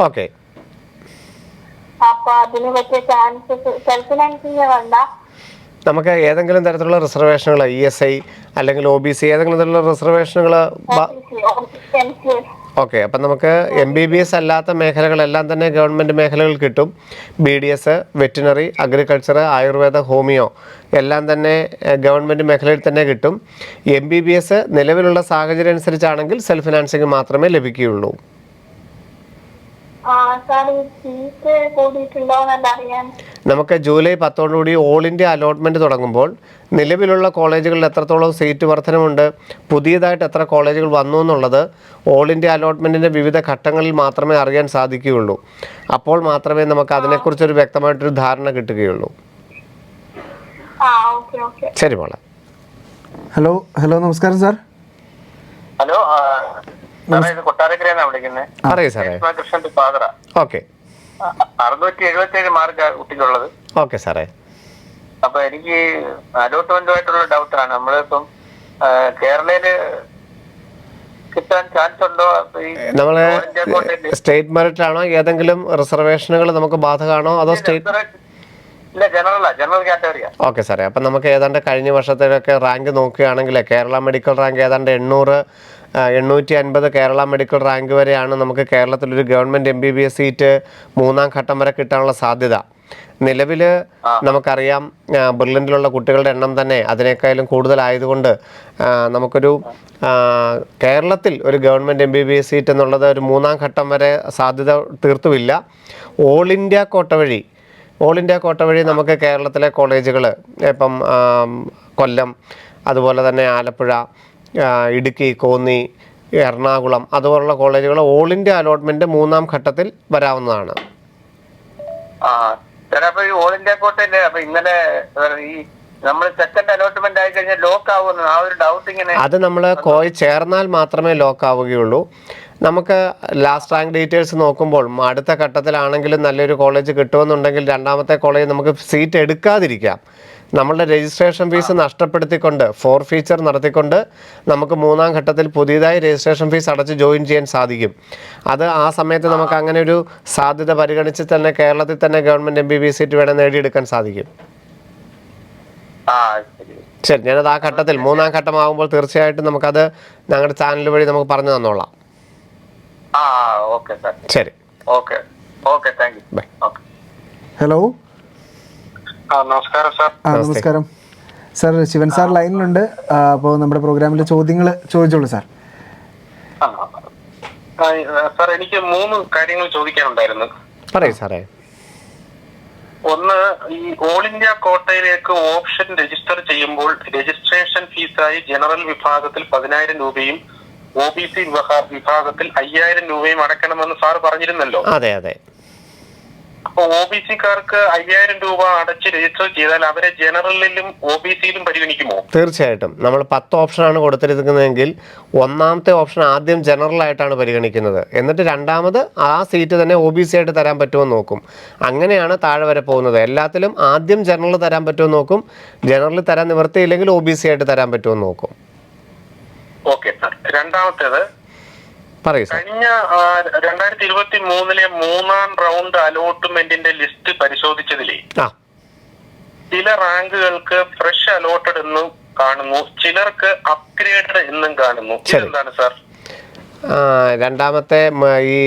ഓക്കെ. അപ്പൊ അതിന് പറ്റിയ ചാൻസസ് സെൽഫ് ഫിനാൻസിങ് വേണ്ട? നമുക്ക് ഏതെങ്കിലും തരത്തിലുള്ള റിസർവേഷനുകൾ, ESI അല്ലെങ്കിൽ OBC ഏതെങ്കിലും തരത്തിലുള്ള റിസർവേഷനുകൾ? ഓക്കെ. അപ്പം നമുക്ക് MBBS അല്ലാത്ത മേഖലകളെല്ലാം തന്നെ ഗവൺമെൻറ് മേഖലകൾ കിട്ടും. BDS, veterinary, agriculture, Ayurveda, homeo എല്ലാം തന്നെ ഗവൺമെൻറ് മേഖലയിൽ തന്നെ കിട്ടും. MBBS നിലവിലുള്ള സാഹചര്യം അനുസരിച്ചാണെങ്കിൽ സെൽഫ് ഫിനാൻസിങ് മാത്രമേ ലഭിക്കുകയുള്ളൂ. നമുക്ക് ജൂലൈ 10 ഓൾ ഇന്ത്യ അലോട്ട്മെൻറ്റ് തുടങ്ങുമ്പോൾ നിലവിലുള്ള കോളേജുകളിൽ എത്രത്തോളം സീറ്റ് വർധനമുണ്ട്, പുതിയതായിട്ട് എത്ര കോളേജുകൾ വന്നു എന്നുള്ളത് ഓൾ ഇന്ത്യ അലോട്ട്മെൻറ്റിൻ്റെ വിവിധ ഘട്ടങ്ങളിൽ മാത്രമേ അറിയാൻ സാധിക്കുകയുള്ളൂ. അപ്പോൾ മാത്രമേ നമുക്ക് അതിനെക്കുറിച്ചൊരു വ്യക്തമായിട്ടൊരു ധാരണ കിട്ടുകയുള്ളൂ. ശരി മോളെ. ഹലോ. നമസ്കാരം സാർ. ഹലോ, കൊട്ടാരക്കരയാണ് വിളിക്കുന്നത്. പറയൂ സാറേ. കൃഷ്ണന്റെ ഫാദർ. ഓക്കെ. 677 മാർക്ക് കുട്ടിക്കുള്ളത്. ഓക്കെ സാറേ. അപ്പൊ എനിക്ക് അലോട്ട്മെന്റുമായിട്ടുള്ള ഡൗട്ടാണ്. നമ്മളിപ്പം കേരളയില് കിട്ടാൻ ചാൻസ് ഉണ്ടോ? നമ്മള് സ്റ്റേറ്റ് മെറിറ്റ് ആണോ, ഏതെങ്കിലും റിസർവേഷനുകൾ നമുക്ക് ബാധകമാണോ, അതോ സ്റ്റേറ്റ്? ഇല്ല, ജനറൽ കാറ്റഗറിയാ. ഓക്കെ സാറേ. അപ്പം നമുക്ക് ഏതാണ്ട് കഴിഞ്ഞ വർഷത്തേക്ക് റാങ്ക് നോക്കുകയാണെങ്കിൽ കേരള മെഡിക്കൽ റാങ്ക് ഏതാണ്ട് 850 കേരള മെഡിക്കൽ റാങ്ക് വരെയാണ് നമുക്ക് കേരളത്തിലൊരു ഗവൺമെൻറ് MBBS സീറ്റ് 3ാം ഘട്ടം വരെ കിട്ടാനുള്ള സാധ്യത. നിലവിൽ നമുക്കറിയാം ബ്രില്യൻറ്റിലുള്ള കുട്ടികളുടെ എണ്ണം തന്നെ അതിനേക്കാളും കൂടുതലായതുകൊണ്ട് നമുക്കൊരു കേരളത്തിൽ ഒരു ഗവൺമെൻറ് MBBS സീറ്റ് എന്നുള്ളത് ഒരു 3ാം ഘട്ടം വരെ സാധ്യത തീർത്തുമില്ല. ഓൾ ഇന്ത്യ കോട്ട വഴി നമുക്ക് കേരളത്തിലെ കോളേജുകൾ ഇപ്പം കൊല്ലം, അതുപോലെ തന്നെ ആലപ്പുഴ, ഇടുക്കി, കോന്നി, എറണാകുളം അതുപോലുള്ള കോളേജുകൾ ഓൾ ഇന്ത്യ അലോട്ട്മെന്റ് 3ാം ഘട്ടത്തിൽ വരാവുന്നതാണ്. ഓൾ ഇന്ത്യ കോട്ടയില് അപ്പൊ ഇന്നലെ ഈ നമ്മൾ സെക്കൻഡ് അലോട്ട്മെന്റ് ആയി കഴിഞ്ഞാൽ ലോക്ക് ആവുന്ന ആ ഒരു ഡൗട്ട് ഇങ്ങനെ. അത് നമ്മൾ ചേർന്നാൽ മാത്രമേ ലോക്ക് ആവുകയുള്ളൂ. നമുക്ക് ലാസ്റ്റ് റാങ്ക് ഡീറ്റെയിൽസ് നോക്കുമ്പോൾ അടുത്ത ഘട്ടത്തിലാണെങ്കിലും നല്ലൊരു കോളേജ് കിട്ടുമെന്നുണ്ടെങ്കിൽ രണ്ടാമത്തെ കോളേജ് നമുക്ക് സീറ്റ് എടുക്കാതിരിക്കാം. നമ്മളുടെ രജിസ്ട്രേഷൻ ഫീസ് നഷ്ടപ്പെടുത്തിക്കൊണ്ട് ഫീച്ചർ നടത്തിക്കൊണ്ട് നമുക്ക് മൂന്നാം ഘട്ടത്തിൽ പുതിയതായി രജിസ്ട്രേഷൻ ഫീസ് അടച്ച് ജോയിൻ ചെയ്യാൻ സാധിക്കും. അത് ആ സമയത്ത് നമുക്ക് അങ്ങനെ ഒരു സാധ്യത പരിഗണിച്ച് തന്നെ കേരളത്തിൽ തന്നെ ഗവൺമെൻറ് MBBS സീറ്റ് വേണം നേടിയെടുക്കാൻ സാധിക്കും. ശരി, ഞാനത് ആ ഘട്ടത്തിൽ മൂന്നാം ഘട്ടമാകുമ്പോൾ തീർച്ചയായിട്ടും നമുക്കത് ഞങ്ങളുടെ ചാനൽ വഴി നമുക്ക് പറഞ്ഞു തന്നോളാം. ശരി, ബൈ. ഹലോ, നമസ്കാരം സാർ. നമസ്കാരം സാർ. ശിവൻ സാർ ലൈനിലുണ്ട്. അപ്പോൾ നമ്മുടെ പ്രോഗ്രാമിലെ ചോദ്യങ്ങൾ ചോദിച്ചോളൂ സാർ. സാർ, എനിക്ക് 3 കാര്യങ്ങൾ ചോദിക്കാനുണ്ടായിരുന്നു. പറയൂ സാറേ. ഒന്ന്, ഈ ഓൾ ഇന്ത്യ കോട്ടയിലേക്ക് ഓപ്ഷൻ രജിസ്റ്റർ ചെയ്യുമ്പോൾ രജിസ്ട്രേഷൻ ഫീസായി ജനറൽ വിഭാഗത്തിൽ 10,000 രൂപയും OBC വിഭാഗത്തിൽ 5,000 രൂപയും അടയ്ക്കണമെന്ന് സാർ പറഞ്ഞിരുന്നല്ലോ. അതെ അതെ. അപ്പൊ OBC-ക്കാർക്ക് 5,000 രൂപ അടച്ച് രജിസ്റ്റർ ചെയ്താൽ അവരെ ജനറലിലും OBC-യിലും പരിഗണിക്കുമോ? തീർച്ചയായിട്ടും. നമ്മൾ 10 ഓപ്ഷനാണ് കൊടുത്തിരിക്കുന്നതെങ്കിൽ ഒന്നാമത്തെ ഓപ്ഷൻ ആദ്യം ജനറൽ ആയിട്ടാണ് പരിഗണിക്കുന്നത്. എന്നിട്ട് രണ്ടാമത് ആ സീറ്റ് തന്നെ OBC ആയിട്ട് തരാൻ പറ്റുമോ നോക്കും. അങ്ങനെയാണ് താഴെ വരെ പോകുന്നത്. എല്ലാത്തിലും ആദ്യം ജനറൽ തരാൻ പറ്റുമോ നോക്കും. ജനറൽ തരാൻ നിവൃത്തിയില്ലെങ്കിൽ OBC ആയിട്ട് തരാൻ പറ്റുമോ നോക്കും. Okay sir. രണ്ടാമത്തേത്, കഴിഞ്ഞ 2023 മൂന്നാം റൗണ്ട് അലോട്ട്മെന്റിന്റെ ലിസ്റ്റ് പരിശോധിച്ചതിലേ ചില റാങ്കുകൾക്ക് ഫ്രഷ് അലോട്ടഡ് എന്നും കാണുന്നു, ചിലർക്ക് അപ്ഗ്രേഡഡ് എന്നും കാണുന്നു. ഇതെന്താണ് സാർ? രണ്ടാമത്തെ ഈ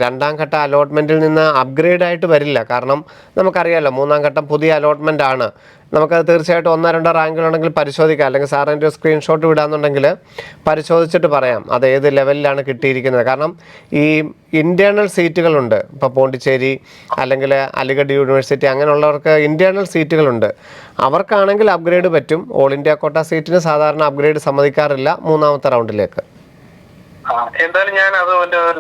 രണ്ടാം ഘട്ട അലോട്ട്മെൻറ്റിൽ നിന്ന് അപ്ഗ്രേഡ് ആയിട്ട് വരില്ല. കാരണം നമുക്കറിയാമല്ലോ മൂന്നാം ഘട്ടം പുതിയ അലോട്ട്മെൻ്റ് ആണ്. നമുക്കത് തീർച്ചയായിട്ടും 1-2 റാങ്കുകളുണ്ടെങ്കിൽ പരിശോധിക്കാം. അല്ലെങ്കിൽ സാറിൻ്റെ ഒരു സ്ക്രീൻഷോട്ട് വിടാന്നുണ്ടെങ്കിൽ പരിശോധിച്ചിട്ട് പറയാം അത് ഏത് ലെവലിലാണ് കിട്ടിയിരിക്കുന്നത്. കാരണം ഈ ഇൻറ്റേർണൽ സീറ്റുകളുണ്ട്. ഇപ്പോൾ പോണ്ടിച്ചേരി അല്ലെങ്കിൽ അലിഗഡ് യൂണിവേഴ്സിറ്റി അങ്ങനെയുള്ളവർക്ക് ഇൻറ്റേർണൽ സീറ്റുകളുണ്ട്. അവർക്കാണെങ്കിൽ അപ്ഗ്രേഡ് പറ്റും. ഓൾ ഇന്ത്യ കോട്ട സീറ്റിന് സാധാരണ അപ്ഗ്രേഡ് സമ്മതിക്കാറില്ല മൂന്നാമത്തെ റൗണ്ടിലേക്ക്. എന്തായാലും ഞാൻ അത്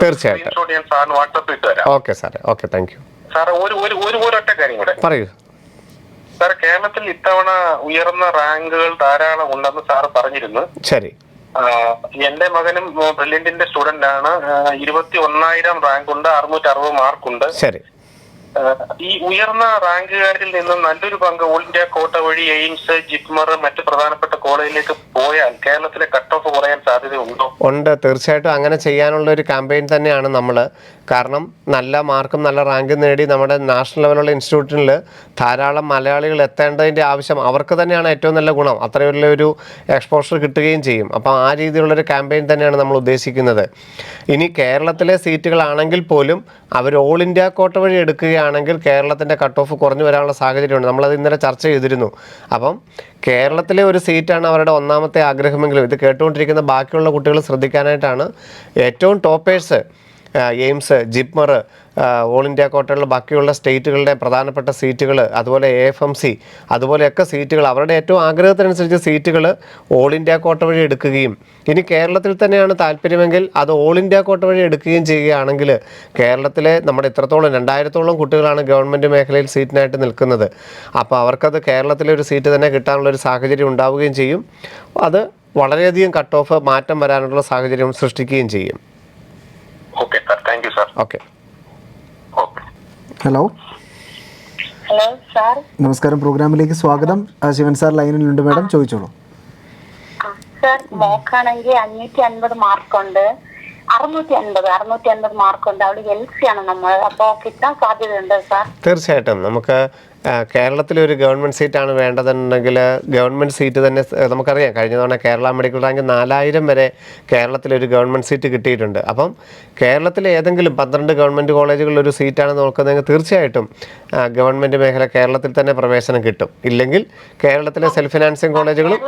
തീർച്ചയായിട്ടും ഞാൻ സാറിന് വാട്സാപ്പിൽ ഇട്ട് തരാം. ഓക്കെ സാറേ. Okay, thank U. സാർ, ഒരൊറ്റ കാര്യം കൂടെ പറയൂ. സാർ, കേരളത്തിൽ ഇത്തവണ ഉയർന്ന റാങ്കുകൾ ധാരാളം ഉണ്ടെന്ന് സാർ പറഞ്ഞിരുന്നു. ശരി. എന്റെ മകനും ബ്രില്യന്റിന്റെ സ്റ്റുഡന്റ് ആണ്. 21,000 റാങ്ക് ഉണ്ട്, 660 മാർക്കുണ്ട്. ശരി. ഈ ഉയർന്ന റാങ്കുകാരിൽ നിന്ന് നല്ലൊരു പങ്ക് ഓൾ ഇന്ത്യ കോട്ട വഴി എയിംസ്, ജിപ്മർ, മറ്റ് പ്രധാനപ്പെട്ട കോളേജിലേക്ക് പോയാൽ കേരളത്തിലെ കട്ട് ഓഫ് കുറയാൻ സാധ്യതയുണ്ടോ? ഉണ്ട്, തീർച്ചയായിട്ടും അങ്ങനെ ചെയ്യാനുള്ള ഒരു ക്യാമ്പയിൻ തന്നെയാണ് നമ്മൾ. കാരണം നല്ല മാർക്കും നല്ല റാങ്കും നേടി നമ്മുടെ നാഷണൽ ലെവലുള്ള ഇൻസ്റ്റിറ്റ്യൂട്ടിൽ ധാരാളം മലയാളികൾ എത്തേണ്ടതിൻ്റെ ആവശ്യം അവർക്ക് തന്നെയാണ് ഏറ്റവും നല്ല ഗുണം. അത്രയുള്ള ഒരു എക്സ്പോഷർ കിട്ടുകയും ചെയ്യും. അപ്പോൾ ആ രീതിയിലുള്ളൊരു ക്യാമ്പയിൻ തന്നെയാണ് നമ്മൾ ഉദ്ദേശിക്കുന്നത്. ഇനി കേരളത്തിലെ സീറ്റുകളാണെങ്കിൽ പോലും അവർ ഓൾ ഇന്ത്യ കോട്ട വഴി എടുക്കുകയാണെങ്കിൽ കേരളത്തിൻ്റെ കട്ട് ഓഫ് കുറഞ്ഞു വരാനുള്ള സാഹചര്യമുണ്ട്. നമ്മളത് ഇന്നലെ ചർച്ച ചെയ്തിരുന്നു. അപ്പം കേരളത്തിലെ ഒരു സീറ്റാണ് അവരുടെ ഒന്നാമത്തെ ആഗ്രഹമെങ്കിലും ഇത് കേട്ടുകൊണ്ടിരിക്കുന്ന ബാക്കിയുള്ള കുട്ടികൾ ശ്രദ്ധിക്കാനായിട്ടാണ്. ഏറ്റവും toppers AIIMS, JIPMER, all India കോട്ടയുള്ള ബാക്കിയുള്ള സ്റ്റേറ്റുകളുടെ പ്രധാനപ്പെട്ട സീറ്റുകൾ, അതുപോലെ AFMC അതുപോലെയൊക്കെ സീറ്റുകൾ അവരുടെ ഏറ്റവും ആഗ്രഹത്തിനനുസരിച്ച് സീറ്റുകൾ ഓൾ ഇന്ത്യ കോട്ട വഴി എടുക്കുകയും ഇനി കേരളത്തിൽ തന്നെയാണ് താല്പര്യമെങ്കിൽ അത് ഓൾ ഇന്ത്യ കോട്ട വഴി എടുക്കുകയും ചെയ്യുകയാണെങ്കിൽ കേരളത്തിലെ നമ്മുടെ ഇത്രത്തോളം 2000-ഓളം കുട്ടികളാണ് ഗവൺമെൻറ് മേഖലയിൽ സീറ്റിനായിട്ട് നിൽക്കുന്നത്. അപ്പോൾ അവർക്കത് കേരളത്തിലെ ഒരു സീറ്റ് തന്നെ കിട്ടാനുള്ളൊരു സാഹചര്യം ഉണ്ടാവുകയും ചെയ്യും. അത് വളരെയധികം കട്ട് ഓഫ് മാറ്റം വരാനുള്ള സാഹചര്യം സൃഷ്ടിക്കുകയും ചെയ്യും. Okay sir, thank you sir. Okay. Hello. Hello sir. നമസ്കാരം, പ്രോഗ്രാമിലേക്ക് സ്വാഗതം. ശിവൻ സാർ ലൈനിലുണ്ട്. മാഡം ചോദിച്ചോളൂ. സാർ, മോക്കാണെങ്കിൽ 550 മാർക്കുണ്ട്, 650 മാർക്കുണ്ട്. അവിടെ LC ആണ് നമ്മൾ. അപ്പോൾ കിട്ടാൻ സാധ്യതയുണ്ട് സാർ? തീർച്ചയായിട്ടും. നമുക്ക് കേരളത്തിലൊരു ഗവൺമെൻറ് സീറ്റാണ് വേണ്ടതെന്നുണ്ടെങ്കിൽ ഗവൺമെൻറ് സീറ്റ് തന്നെ നമുക്കറിയാം. കഴിഞ്ഞ തവണ കേരള മെഡിക്കൽ റാങ്ക് 4,000 വരെ കേരളത്തിലൊരു ഗവൺമെൻറ് സീറ്റ് കിട്ടിയിട്ടുണ്ട്. അപ്പം കേരളത്തിലെ ഏതെങ്കിലും 12 ഗവൺമെൻറ് കോളേജുകളിലൊരു സീറ്റാണ് നോക്കുന്നതെങ്കിൽ തീർച്ചയായിട്ടും ഗവൺമെൻറ് മേഖല കേരളത്തിൽ തന്നെ പ്രവേശനം കിട്ടും. ഇല്ലെങ്കിൽ കേരളത്തിലെ സെൽഫ് ഫിനാൻസിങ് കോളേജുകളും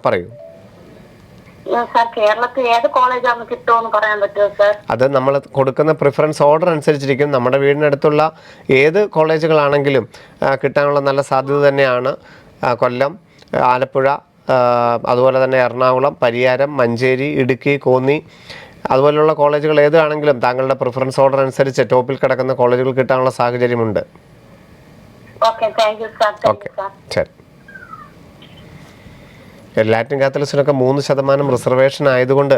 പറയൂ. സാർ, കേരളത്തിൽ ഏത് കോളേജാണ് കിട്ടുമെന്ന് പറയാൻ പറ്റുമോ സാർ? അത് നമ്മൾ കൊടുക്കുന്ന പ്രിഫറൻസ് ഓർഡർ അനുസരിച്ചിരിക്കും. നമ്മുടെ വീടിനടുത്തുള്ള ഏത് കോളേജുകളാണെങ്കിലും കിട്ടാനുള്ള നല്ല സാധ്യത തന്നെയാണ്. കൊല്ലം, ആലപ്പുഴ, അതുപോലെ തന്നെ എറണാകുളം, പരിയാരം, മഞ്ചേരി, ഇടുക്കി, കോന്നി അതുപോലെയുള്ള കോളേജുകൾ ഏതാണെങ്കിലും താങ്കളുടെ പ്രിഫറൻസ് ഓർഡർ അനുസരിച്ച് ടോപ്പിൽ കിടക്കുന്ന കോളേജുകൾ കിട്ടാനുള്ള സാഹചര്യമുണ്ട്. Okay, thank you sir. Okay, ശരി. ലാറ്റിൻ കാത്തലിക്സിനൊക്കെ 3% റിസർവേഷൻ ആയതുകൊണ്ട്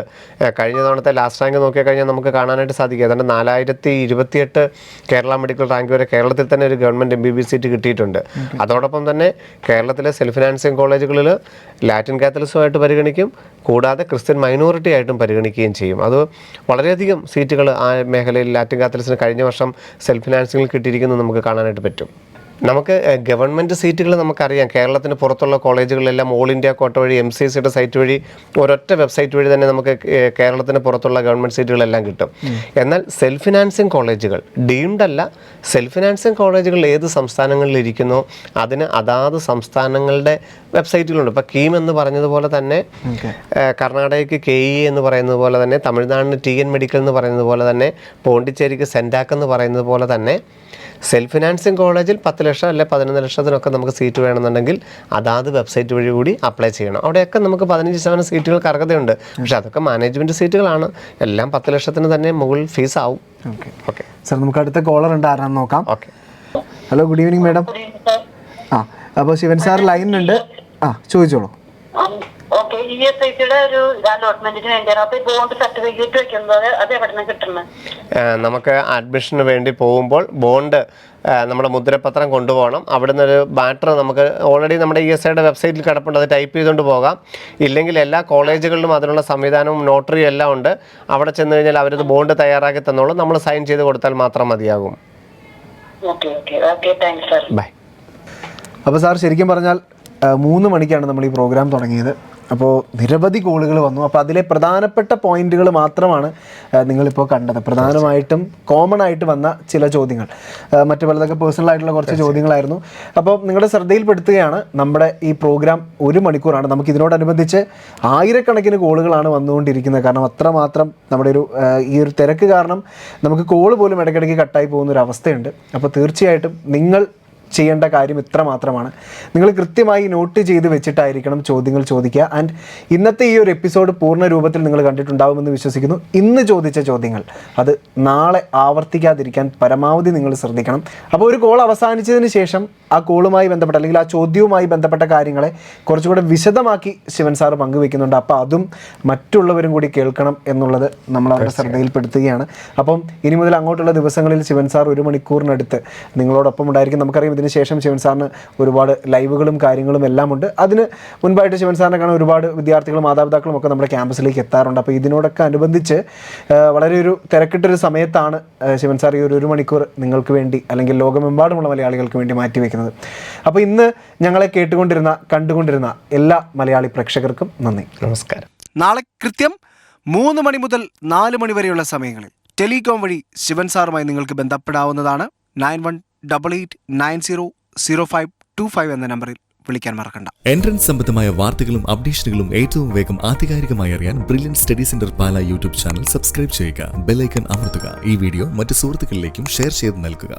കഴിഞ്ഞ തവണത്തെ ലാസ്റ്റ് റാങ്ക് നോക്കിയാൽ കഴിഞ്ഞാൽ നമുക്ക് കാണാനായിട്ട് സാധിക്കും. ഏതാണ്ട് 4028 കേരള മെഡിക്കൽ റാങ്ക് വരെ കേരളത്തിൽ തന്നെ ഒരു ഗവൺമെൻറ് MBBS സീറ്റ് കിട്ടിയിട്ടുണ്ട്. അതോടൊപ്പം തന്നെ കേരളത്തിലെ സെൽഫ് ഫിനാൻസിങ് കോളേജുകളിൽ ലാറ്റിൻ കാത്തലിക്സുമായിട്ട് പരിഗണിക്കും, കൂടാതെ ക്രിസ്ത്യൻ മൈനോറിറ്റി ആയിട്ടും പരിഗണിക്കുകയും ചെയ്യും. അത് വളരെയധികം സീറ്റുകൾ ആ മേഖലയിൽ ലാറ്റിൻ കാത്തലിക്സിന് കഴിഞ്ഞ വർഷം സെൽഫ് ഫിനാൻസിങ്ങിൽ കിട്ടിയിരിക്കുന്നത് നമുക്ക് കാണാനായിട്ട് പറ്റും. നമുക്ക് ഗവൺമെൻറ് സീറ്റുകൾ നമുക്കറിയാം. കേരളത്തിന് പുറത്തുള്ള കോളേജുകളിലെല്ലാം ഓൾ ഇന്ത്യ കോട്ട വഴി MCSയുടെ സൈറ്റ് വഴി ഒരൊറ്റ വെബ്സൈറ്റ് വഴി തന്നെ നമുക്ക് കേരളത്തിന് പുറത്തുള്ള ഗവൺമെൻറ് സീറ്റുകളെല്ലാം കിട്ടും. എന്നാൽ സെൽഫ് ഫിനാൻസിങ് കോളേജുകൾ ഡീംഡ് അല്ല, സെൽഫ് ഫിനാൻസിങ് കോളേജുകൾ ഏത് സംസ്ഥാനങ്ങളിലിരിക്കുന്നോ അതിന് അതാത് സംസ്ഥാനങ്ങളുടെ വെബ്സൈറ്റുകളുണ്ട്. ഇപ്പോൾ കീം എന്ന് പറഞ്ഞതുപോലെ തന്നെ കർണാടകയ്ക്ക് KE എന്ന് പറയുന്നത് പോലെ തന്നെ, തമിഴ്നാടിന് TN മെഡിക്കൽ എന്ന് പറയുന്നത് പോലെ തന്നെ, പോണ്ടിച്ചേരിക്ക് സെൻറ്റാക്ക് എന്ന് പറയുന്നത് പോലെ തന്നെ സെൽഫ് ഫിനാൻസിങ് കോളേജിൽ 10 ലക്ഷം അല്ലെ 11 ലക്ഷത്തിനൊക്കെ നമുക്ക് സീറ്റ് വേണമെന്നുണ്ടെങ്കിൽ അതാത് വെബ്സൈറ്റ് വഴി കൂടി അപ്ലൈ ചെയ്യണം. അവിടെയൊക്കെ നമുക്ക് 15% സീറ്റുകൾക്ക് അർഹതയുണ്ട്. പക്ഷേ അതൊക്കെ മാനേജ്മെൻറ്റ് സീറ്റുകളാണ്. എല്ലാം 10 ലക്ഷത്തിന് തന്നെ മുകളിൽ ഫീസ് ആവും. ഓക്കെ സാർ, നമുക്ക് അടുത്ത കോളർ ഉണ്ട്, ആരാന്ന് നോക്കാം. Okay, hello, good evening madam. ആ, അപ്പോൾ ശിവൻ സാർ ലൈനിലുണ്ട്. ചോദിച്ചോളൂ. ഓക്കെ, ESICയുടെ ഒരു അലോട്ട്മെന്റിന് വേണ്ടിയാണ്. അപ്പൊ ബോണ്ട് സർട്ടിഫിക്കറ്റ് വെക്കുന്നത് അത് എവിടെ നിന്ന് കിട്ടുന്നത്? നമുക്ക് അഡ്മിഷന് വേണ്ടി പോകുമ്പോൾ ബോണ്ട് നമ്മുടെ മുദ്രപത്രം കൊണ്ടുപോകണം. അവിടുന്ന് ഒരു ബാറ്റർ നമുക്ക് ഓൾറെഡി നമ്മുടെ ESIയുടെ വെബ്സൈറ്റിൽ കിടപ്പുണ്ട്, അത് ടൈപ്പ് ചെയ്തുകൊണ്ട് പോകാം. ഇല്ലെങ്കിൽ എല്ലാ കോളേജുകളിലും അതിനുള്ള സംവിധാനവും നോട്ടറിയും എല്ലാം ഉണ്ട്. അവിടെ ചെന്ന് കഴിഞ്ഞാൽ അവരത് ബോണ്ട് തയ്യാറാക്കി തന്നോളും. നമ്മൾ സൈൻ ചെയ്ത് കൊടുത്താൽ മാത്രം മതിയാകും. ബൈ. അപ്പോൾ സാർ, ശരിക്കും പറഞ്ഞാൽ 3 മണിക്കാണ് നമ്മൾ ഈ പ്രോഗ്രാം തുടങ്ങിയത്. അപ്പോൾ നിരവധി കോളുകൾ വന്നു. അപ്പോൾ അതിലെ പ്രധാനപ്പെട്ട പോയിന്റുകൾ മാത്രമാണ് നിങ്ങളിപ്പോൾ കണ്ടത്. പ്രധാനമായിട്ടും കോമൺ ആയിട്ട് വന്ന ചില ചോദ്യങ്ങൾ, മറ്റു പലതൊക്കെ പേഴ്സണൽ ആയിട്ടുള്ള കുറച്ച് ചോദ്യങ്ങളായിരുന്നു. അപ്പോൾ നിങ്ങളുടെ ശ്രദ്ധയിൽപ്പെടുത്തുകയാണ്, നമ്മുടെ ഈ പ്രോഗ്രാം 1 മണിക്കൂറാണ്. നമുക്ക് ഇതിനോടനുബന്ധിച്ച് ആയിരക്കണക്കിന് കോളുകളാണ് വന്നുകൊണ്ടിരിക്കുന്നത്. കാരണം അത്രമാത്രം നമ്മുടെ ഈ ഒരു തിരക്ക് കാരണം നമുക്ക് കോള് പോലും ഇടയ്ക്കിടയ്ക്ക് കട്ടായി പോകുന്നൊരു അവസ്ഥയുണ്ട്. അപ്പോൾ തീർച്ചയായിട്ടും നിങ്ങൾ ചെയ്യേണ്ട കാര്യം ഇത്ര മാത്രമാണ്. നിങ്ങൾ കൃത്യമായി നോട്ട് ചെയ്ത് വെച്ചിട്ടായിരിക്കണം ചോദ്യങ്ങൾ ചോദിക്കുക. ആൻഡ് ഇന്നത്തെ ഈ ഒരു എപ്പിസോഡ് പൂർണ്ണ രൂപത്തിൽ നിങ്ങൾ കണ്ടിട്ടുണ്ടാവുമെന്ന് വിശ്വസിക്കുന്നു. ഇന്ന് ചോദിച്ച ചോദ്യങ്ങൾ അത് നാളെ ആവർത്തിക്കാതിരിക്കാൻ പരമാവധി നിങ്ങൾ ശ്രദ്ധിക്കണം. അപ്പോൾ ഒരു കോൾ അവസാനിച്ചതിന് ശേഷം ആ കോളുമായി ബന്ധപ്പെട്ട അല്ലെങ്കിൽ ആ ചോദ്യവുമായി ബന്ധപ്പെട്ട കാര്യങ്ങളെ കുറച്ചുകൂടെ വിശദമാക്കി ശിവൻ സാർ പങ്കുവെക്കുന്നുണ്ട്. അപ്പോൾ അതും മറ്റുള്ളവരും കൂടി കേൾക്കണം എന്നുള്ളത് നമ്മൾ അവരുടെ ശ്രദ്ധയിൽപ്പെടുത്തുകയാണ്. അപ്പം ഇനി മുതൽ അങ്ങോട്ടുള്ള ദിവസങ്ങളിൽ ശിവൻ സാർ 1 മണിക്കൂറിനടുത്ത് നിങ്ങളോടൊപ്പം ഉണ്ടായിരിക്കും. നമുക്കറിയാം ഇതിന് ശേഷം ശിവൻ സാറിന് ഒരുപാട് ലൈവുകളും കാര്യങ്ങളും എല്ലാം ഉണ്ട്. അതിന് മുൻപായിട്ട് ശിവൻ സാറിനെ കാണാൻ ഒരുപാട് വിദ്യാർത്ഥികളും മാതാപിതാക്കളും ഒക്കെ നമ്മുടെ ക്യാമ്പസിലേക്ക് എത്താറുണ്ട്. അപ്പോൾ ഇതിനോടൊക്കെ അനുബന്ധിച്ച് വളരെ ഒരു തിരക്കിട്ടൊരു സമയത്താണ് ശിവൻ സാർ ഈ 1 മണിക്കൂർ നിങ്ങൾക്ക് വേണ്ടി അല്ലെങ്കിൽ ലോകമെമ്പാടുമുള്ള മലയാളികൾക്ക് വേണ്ടി മാറ്റിവെക്കുന്നത്. അപ്പോൾ ഇന്ന് ഞങ്ങളെ കണ്ടുകൊണ്ടിരുന്ന എല്ലാ മലയാളി പ്രേക്ഷകർക്കും നന്ദി, നമസ്കാരം. നാളെ കൃത്യം 3 മണി മുതൽ 4 മണി വരെയുള്ള സമയങ്ങളിൽ ടെലികോം വഴി ശിവൻ സാറുമായി നിങ്ങൾക്ക് ബന്ധപ്പെടാവുന്നതാണ്. 9188900525 എന്ന നമ്പറിൽ വിളിക്കാൻ മറക്കണ്ട. എൻട്രൻസ് സംബന്ധമായ വാർത്തകളും അപ്ഡേഷനുകളും ഏറ്റവും വേഗം ആധികാരികമായി അറിയാൻ ബ്രില്യൻറ്റ് സ്റ്റഡി സെന്റർ പാല യൂട്യൂബ് ചാനൽ സബ്സ്ക്രൈബ് ചെയ്യുക. ബെൽ ഐക്കൺ അമർത്തുക. ഈ വീഡിയോ മറ്റ് സുഹൃത്തുക്കളിലേക്കും ഷെയർ ചെയ്ത് നൽകുക.